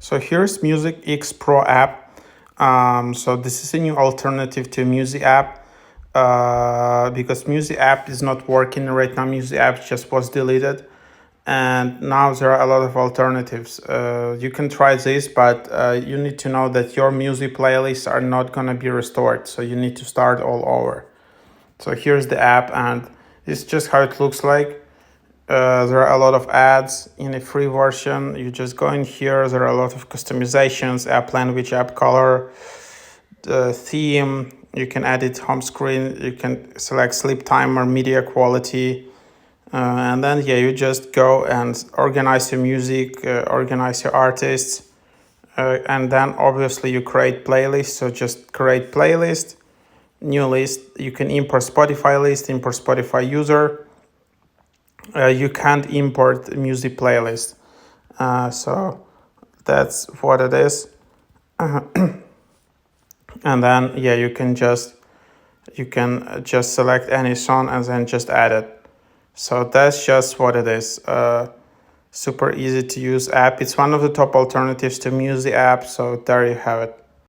So here's Music X Pro app. So this is a new alternative to Music app because Music app is not working right now. Music app just was deleted, and now there are a lot of alternatives. You can try this, but you need to know that your music playlists are not gonna be restored. So you need to start all over. So here's the app, and this is just how it looks like. There are a lot of ads in a free version. You just go in here. There are a lot of customizations: app language, app color, the theme. You can edit home screen. You can select sleep timer, media quality, and then you just go and organize your music, organize your artists, and then obviously you create playlists. So just create playlist, new list. You can import Spotify list, import Spotify user. You can't import music playlist. So that's what it is. And then you can just select any song and then just add it. So that's just what it is. Super easy to use app. It's one of the top alternatives to music app. So there you have it.